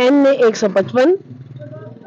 N155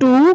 2।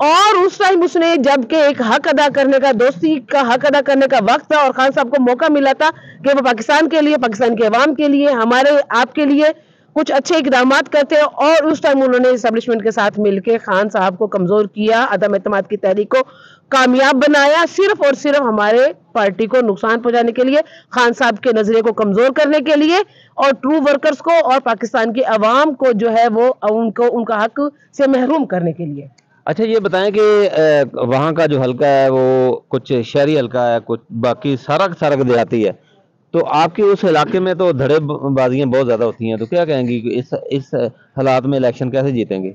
اور اس time اس نے جب کہ ایک حق ادا کرنے کا، دوستی کا حق ادا کرنے کا وقت تھا، اور خان صاحب کو موقع ملا تھا کہ وہ پاکستان کے لیے، پاکستان کے عوام کے لیے، ہمارے آپ کے لیے کچھ اچھے اقدامات کرتے، اور اس ٹائم انہوں نے اسٹیبلشمنٹ کے ساتھ مل کے خان صاحب کو کمزور کیا، عدم اعتماد کی تحریک کو کامیاب بنایا، صرف اور صرف ہمارے پارٹی کو نقصان پہنچانے کے لیے، خان صاحب کے نظریے کو کمزور کرنے کے لیے، اور ٹرو ورکرز کو اور پاکستان کے عوام کو جو ہے وہ ان کا حق سے محروم کرنے کے لیے۔ اچھا یہ بتائیں کہ وہاں کا جو حلقہ ہے وہ کچھ شہری حلقہ ہے، کچھ باقی سارا دیہاتی ہے، تو آپ کے اس علاقے میں تو دھڑے بازیاں بہت زیادہ ہوتی ہیں، تو کیا کہیں گی کہ اس حالات میں الیکشن کیسے جیتیں گے؟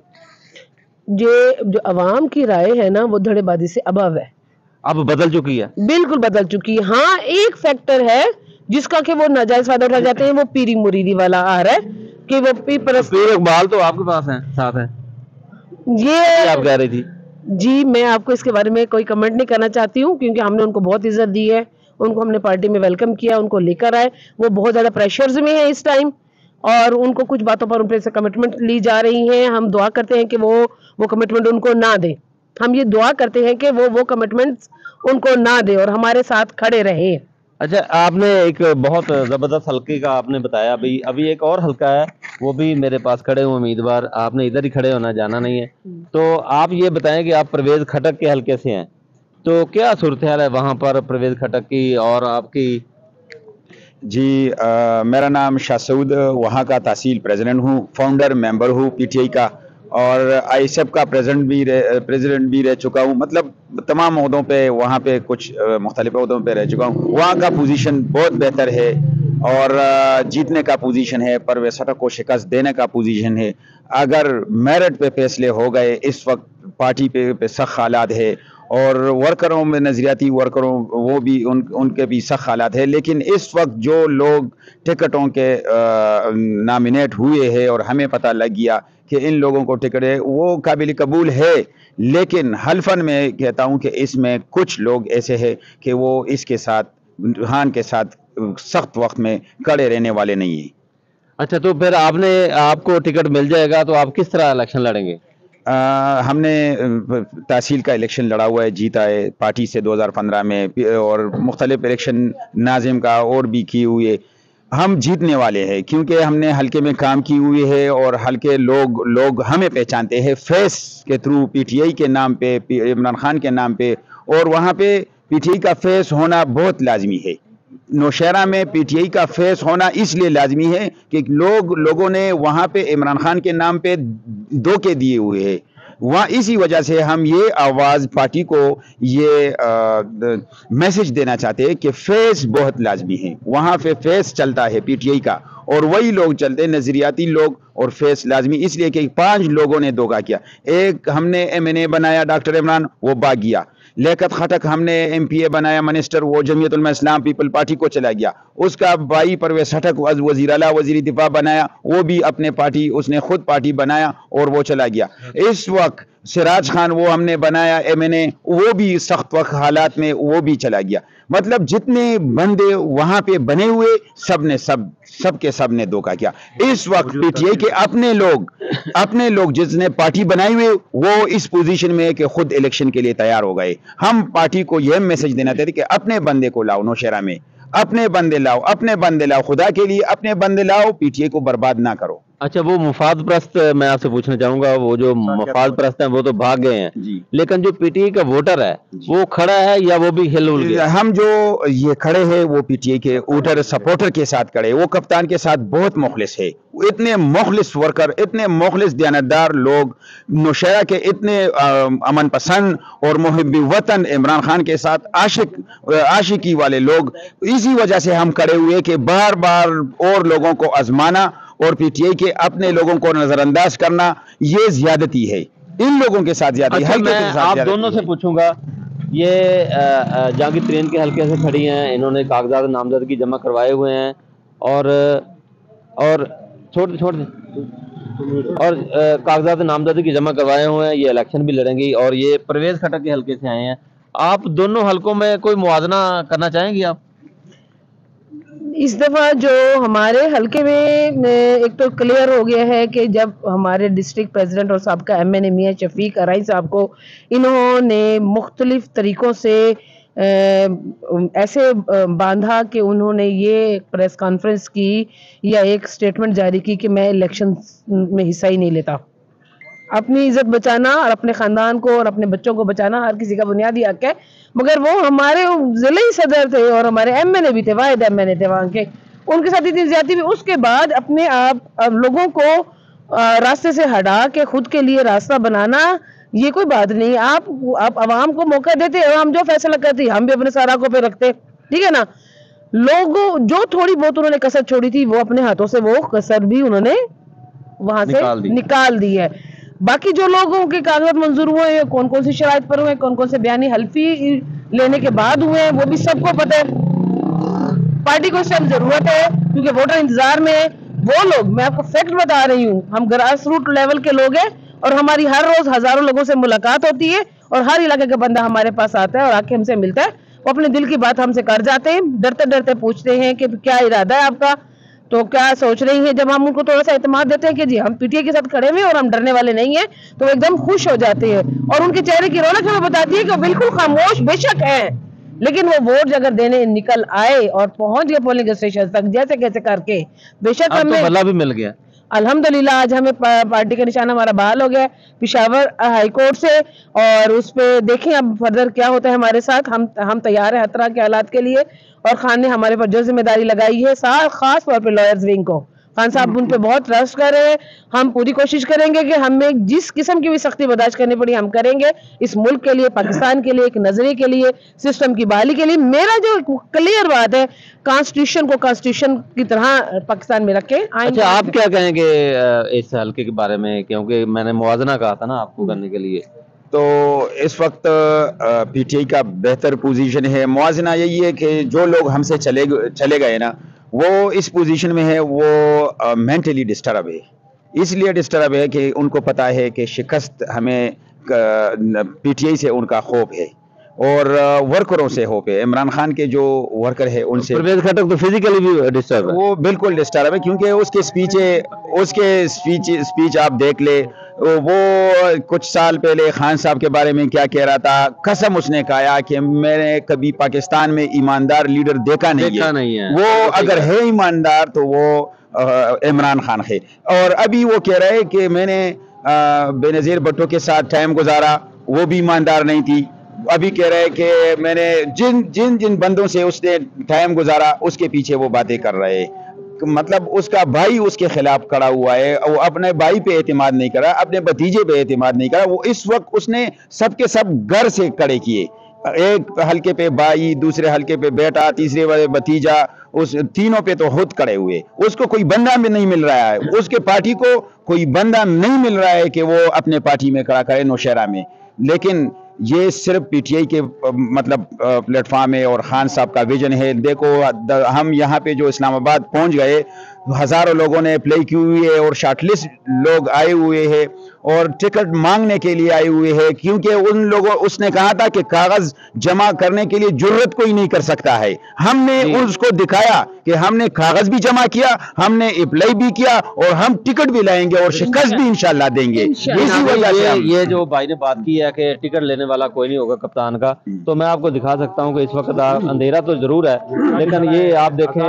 یہ جو عوام کی رائے ہے نا وہ دھڑے بازی سے ابو ہے، اب بدل چکی ہے، بالکل بدل چکی ہے۔ ہاں ایک فیکٹر ہے جس کا کہ وہ ناجائز فائدہ اٹھا جاتے ہیں، وہ پیری مریدی والا آ رہا ہے کہ وہ پیر اقبال تو آپ کے پاس ہیں، ساتھ ہیں، یہ آپ کہہ رہی تھی۔ جی میں آپ کو اس کے بارے میں کوئی کمنٹ نہیں کرنا چاہتی ہوں، کیونکہ ہم نے ان کو بہت عزت دی ہے، ان کو ہم نے پارٹی میں ویلکم کیا، ان کو لے کر آئے، وہ بہت زیادہ پریشرز میں ہیں اس ٹائم، اور ان کو کچھ باتوں پر ان سے کمٹمنٹ لی جا رہی ہیں۔ ہم دعا کرتے ہیں کہ وہ کمٹمنٹ ان کو نہ دیں، ہم یہ دعا کرتے ہیں کہ وہ کمٹمنٹ ان کو نہ دے اور ہمارے ساتھ کھڑے رہے۔ اچھا آپ نے ایک بہت زبردست حلقے کا آپ نے بتایا، ابھی ایک اور حلقہ ہے، وہ بھی میرے پاس کھڑے ہوئے امیدوار، آپ نے ادھر ہی کھڑے ہونا، جانا نہیں ہے، تو آپ یہ بتائیں کہ آپ پرویز کھٹک کے حلقے سے ہیں، تو کیا صورتحال ہے وہاں پر پرویز کھٹک کی اور آپ کی؟ جی میرا نام شاہ سعود، وہاں کا تحصیل پریزیڈنٹ ہوں، فاؤنڈر ممبر ہوں پی ٹی آئی کا، اور آئی ایس ایف کا پریزیڈنٹ بھی رہ چکا ہوں، مطلب تمام عہدوں پہ وہاں پہ کچھ مختلف عہدوں پہ رہ چکا ہوں۔ وہاں کا پوزیشن بہت بہتر ہے، اور جیتنے کا پوزیشن ہے، پرویز کھٹک کو شکست دینے کا پوزیشن ہے۔ اگر میرٹ پہ فیصلے ہو گئے، اس وقت پارٹی پہ سخت حالات ہے، اور ورکروں میں نظریاتی ورکروں وہ بھی ان کے بھی سخت حالات ہے، لیکن اس وقت جو لوگ ٹکٹوں کے نامینیٹ ہوئے ہیں اور ہمیں پتہ لگ گیا کہ ان لوگوں کو ٹکٹ ہے، وہ قابل قبول ہے، لیکن حلفاً میں کہتا ہوں کہ اس میں کچھ لوگ ایسے ہیں کہ وہ اس کے ساتھ روحان کے ساتھ سخت وقت میں کڑے رہنے والے نہیں ہیں۔ اچھا تو پھر آپ کو ٹکٹ مل جائے گا تو آپ کس طرح الیکشن لڑیں گے؟ ہم نے تحصیل کا الیکشن لڑا ہوا ہے، جیتا ہے پارٹی سے 2015 میں، اور مختلف الیکشن ناظم کا اور بھی کی ہوئی ہے۔ ہم جیتنے والے ہیں کیونکہ ہم نے حلقے میں کام کی ہوئی ہے، اور حلقے لوگ ہمیں پہچانتے ہیں فیس کے تھرو، پی ٹی آئی کے نام پہ، عمران خان کے نام پہ، اور وہاں پہ پی ٹی آئی کا فیس ہونا بہت لازمی ہے۔ نوشہرہ میں پی ٹی آئی کا فیس ہونا اس لیے لازمی ہے کہ لوگوں نے وہاں پہ عمران خان کے نام پہ دھوکے دیے ہوئے ہیں، وہاں اسی وجہ سے ہم یہ آواز پارٹی کو یہ میسج دینا چاہتے ہیں کہ فیس بہت لازمی ہے، وہاں پہ فیس چلتا ہے پی ٹی آئی کا، اور وہی لوگ چلتے ہیں نظریاتی لوگ، اور فیس لازمی اس لیے کہ 5 لوگوں نے دھوکا کیا۔ ایک ہم نے ایم این اے بنایا ڈاکٹر عمران، وہ بھاگ گیا۔ لیاقت کھٹک ہم نے ایم پی اے بنایا منسٹر، وہ جمعیت علماء اسلام پیپل پارٹی کو چلا گیا۔ اس کا بھائی پرویز کھٹک وزیر اعلیٰ وزیر دفاع بنایا، وہ بھی اپنے پارٹی، اس نے خود پارٹی بنایا اور وہ چلا گیا۔ اس وقت سراج خان وہ ہم نے بنایا ایم این اے، وہ بھی سخت وقت حالات میں وہ بھی چلا گیا۔ مطلب جتنے بندے وہاں پہ بنے ہوئے سب کے سب نے دھوکا کیا۔ اس وقت پی ٹی آئی کے اپنے لوگ جس نے پارٹی بنائی ہوئی وہ اس پوزیشن میں ہے کہ خود الیکشن کے لیے تیار ہو گئے۔ ہم پارٹی کو یہ میسج دینا چاہتے کہ اپنے بندے کو لاؤ، نوشہرہ میں اپنے بندے لاؤ خدا کے لیے، اپنے بندے لاؤ، پی ٹی آئی کو برباد نہ کرو۔ اچھا وہ مفاد پرست، میں آپ سے پوچھنا چاہوں گا، وہ جو مفاد پرست ہیں وہ تو بھاگ گئے ہیں، لیکن جو پی ٹی آئی کا ووٹر ہے وہ کھڑا ہے یا وہ بھی ہل گیا؟ ہم جو یہ کھڑے ہیں وہ پی ٹی آئی کے ووٹر سپورٹر کے ساتھ کھڑے، وہ کپتان کے ساتھ بہت مخلص ہے، اتنے مخلص ورکر، اتنے مخلص دیانتدار لوگ نوشہرہ کے، اتنے امن پسند اور محب وطن عمران خان کے ساتھ عاشقی والے لوگ، اسی وجہ سے ہم کھڑے ہوئے کہ بار بار اور لوگوں کو آزمانا اور پی ٹی آئی کے اپنے لوگوں کو نظر انداز کرنا، یہ زیادتی ہے، ان لوگوں کے ساتھ زیادتی ہے۔ میں آپ دونوں سے پوچھوں گا، یہ جہانگیر ترین کے حلقے سے کھڑی ہیں، انہوں نے کاغذات نامزدگی جمع کروائے ہوئے ہیں، اور کاغذات نامزدگی جمع کروائے ہوئے ہیں، یہ الیکشن بھی لڑیں گی، اور یہ پرویز کھٹک کے حلقے سے آئے ہیں۔ آپ دونوں حلقوں میں کوئی موازنہ کرنا چاہیں گی آپ؟ اس دفعہ جو ہمارے حلقے میں ایک تو کلیئر ہو گیا ہے کہ جب ہمارے ڈسٹرکٹ پریزیڈنٹ اور سابقہ ایم این اے میاں شفیق ارائی صاحب کو انہوں نے مختلف طریقوں سے ایسے باندھا کہ انہوں نے یہ پریس کانفرنس کی یا ایک سٹیٹمنٹ جاری کی کہ میں الیکشن میں حصہ ہی نہیں لیتا. اپنی عزت بچانا اور اپنے خاندان کو اور اپنے بچوں کو بچانا ہر کسی کا بنیادی حق ہے, مگر وہ ہمارے ضلعی صدر تھے اور ہمارے ایم این اے بھی تھے, واحد ایم این اے تھے وہاں کے, ان کے ساتھ اتنی زیادتی بھی. اس کے بعد اپنے آپ لوگوں کو راستے سے ہٹا کے خود کے لیے راستہ بنانا یہ کوئی بات نہیں. آپ عوام کو موقع دیتے, عوام جو فیصلہ کرتی ہم بھی اپنے سراغوں پہ رکھتے, ٹھیک ہے نا. لوگوں جو تھوڑی بہت انہوں نے کسر چھوڑی تھی وہ اپنے ہاتھوں سے وہ کسر بھی انہوں نے وہاں سے نکال دی ہے. باقی جو لوگوں کے کاغذات منظور ہوئے ہیں, کون کون سی شرائط پر ہوئے, کون کون سے بیانی حلفی لینے کے بعد ہوئے ہیں, وہ بھی سب کو پتہ ہے. پارٹی کو اس ٹائم ضرورت ہے کیونکہ ووٹر انتظار میں ہے. وہ لوگ, میں آپ کو فیکٹ بتا رہی ہوں, ہم گراس روٹ لیول کے لوگ ہیں اور ہماری ہر روز ہزاروں لوگوں سے ملاقات ہوتی ہے اور ہر علاقے کا بندہ ہمارے پاس آتا ہے اور آ کے ہم سے ملتا ہے. وہ اپنے دل کی بات ہم سے کر جاتے ہیں, ڈرتے ڈرتے پوچھتے ہیں کہ کیا ارادہ ہے آپ کا, تو کیا سوچ رہی ہیں. جب ہم ان کو تھوڑا سا اعتماد دیتے ہیں کہ جی ہم پی ٹی آئی کے ساتھ کھڑے ہوئے اور ہم ڈرنے والے نہیں ہیں, تو وہ ایک دم خوش ہو جاتے ہیں اور ان کے چہرے کی رونق ہمیں بتاتی ہے کہ وہ بالکل خاموش بے شک ہیں, لیکن وہ ووٹ اگر دینے نکل آئے اور پہنچ گئے پولنگ اسٹیشن تک جیسے کیسے کر کے, بے شک ہمیں بھلا بھی مل گیا الحمدللہ. آج ہمیں پارٹی کا نشانہ ہمارا بحال ہو گیا پشاور ہائی کورٹ سے, اور اس پہ دیکھیں اب فردر کیا ہوتا ہے ہمارے ساتھ. ہم تیار ہیں ہر طرح کے حالات کے لیے, اور خان نے ہمارے پر جو ذمہ داری لگائی ہے خاص طور پہ لائرز ونگ کو, خان صاحب ان پہ بہت ٹرسٹ کر رہے ہیں. ہم پوری کوشش کریں گے کہ ہمیں جس قسم کی بھی سختی برداشت کرنی پڑی ہم کریں گے, اس ملک کے لیے, پاکستان کے لیے, ایک نظریے کے لیے, سسٹم کی بحالی کے لیے. میرا جو کلیئر بات ہے, کانسٹیٹیوشن کو کانسٹیٹیوشن کی طرح پاکستان میں رکھیں. اچھا, آپ کیا کہیں گے اس حلقے کے بارے میں, کیونکہ میں نے موازنہ کہا تھا نا آپ کو کرنے کے لیے, تو اس وقت پی ٹی آئی کا بہتر پوزیشن ہے. موازنہ یہی ہے کہ جو لوگ ہم سے چلے گئے نا, وہ اس پوزیشن میں ہے, وہ مینٹلی ڈسٹرب ہے. اس لیے ڈسٹرب ہے کہ ان کو پتہ ہے کہ شکست ہمیں پی ٹی آئی سے ان کا خوف ہے اور ورکروں سے ہوپ ہے. عمران خان کے جو ورکر ہے ان سے پرویز خٹک تو فزیکلی بھی ڈسٹرب ہے, وہ بالکل ڈسٹرب ہے, کیونکہ اس کے اسپیچ آپ دیکھ لے. وہ کچھ سال پہلے خان صاحب کے بارے میں کیا کہہ رہا تھا, قسم اس نے کہا کہ میں نے کبھی پاکستان میں ایماندار لیڈر دیکھا نہیں ہے. وہ اگر ہے ایماندار تو وہ عمران خان ہے. اور ابھی وہ کہہ رہا ہے کہ میں نے بے نظیر بھٹو کے ساتھ ٹائم گزارا, وہ بھی ایماندار نہیں تھی. ابھی کہہ رہے کہ میں نے جن بندوں سے اس نے ٹائم گزارا اس کے پیچھے وہ باتیں کر رہے. مطلب اس کا بھائی اس کے خلاف کھڑا ہوا ہے, وہ اپنے بھائی پہ اعتماد نہیں کرا, اپنے بھتیجے پہ اعتماد نہیں کرا. وہ اس وقت اس نے سب کے سب گھر سے کھڑے کیے, ایک حلقے پہ بھائی, دوسرے حلقے پہ بیٹا, تیسرے والے بھتیجا, اس تینوں پہ تو خود کھڑے ہوئے. اس کو کوئی بندہ بھی نہیں مل رہا ہے, اس کے پارٹی کو کوئی بندہ نہیں مل رہا ہے کہ وہ اپنے پارٹی میں کھڑا کرے نوشہرہ میں. لیکن یہ صرف پی ٹی آئی کے مطلب پلیٹ فارم ہے اور خان صاحب کا ویژن ہے. دیکھو ہم یہاں پہ جو اسلام آباد پہنچ گئے, ہزاروں لوگوں نے اپلائی کی ہوئی ہے اور شارٹ لسٹ لوگ آئے ہوئے ہیں اور ٹکٹ مانگنے کے لیے آئے ہوئے ہیں, کیونکہ ان لوگوں اس نے کہا تھا کہ کاغذ جمع کرنے کے لیے جرت کوئی نہیں کر سکتا ہے. ہم نے اس کو دکھایا کہ ہم نے کاغذ بھی جمع کیا, ہم نے اپلائی بھی کیا اور ہم ٹکٹ بھی لائیں گے اور شکست بھی انشاءاللہ دیں گے. اسی وجہ سے یہ جو بھائی نے بات کی ہے کہ ٹکٹ لینے والا کوئی نہیں ہوگا کپتان کا, تو میں آپ کو دکھا سکتا ہوں کہ اس وقت اندھیرا تو ضرور ہے, لیکن یہ آپ دیکھیں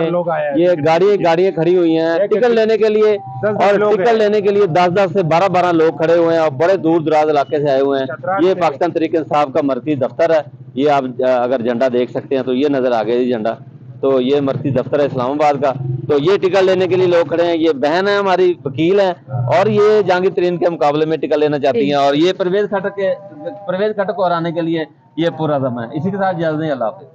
یہ گاڑیاں کھڑی ہوئی ہیں ٹکٹ لینے کے لیے, اور ٹکٹ لینے کے لیے 10 سے 12 لوگ کھڑے ہوئے ہیں اور بڑے دور دراز علاقے سے آئے ہوئے ہیں. یہ پاکستان تحریک انصاف کا مرکزی دفتر ہے. یہ آپ اگر جھنڈا دیکھ سکتے ہیں تو یہ نظر آ گیا یہ جھنڈا, تو یہ مرکزی دفتر ہے اسلام آباد کا. تو یہ ٹکٹ لینے کے لیے لوگ کھڑے ہیں. یہ بہن ہے ہماری, وکیل ہیں, اور یہ جہانگیر ترین کے مقابلے میں ٹکٹ لینا چاہتی ہیں, اور یہ پرویز خٹک کو ہرانے کے لیے یہ پورا دم ہے. اسی کے ساتھ اجازت دیں, اللہ حافظ.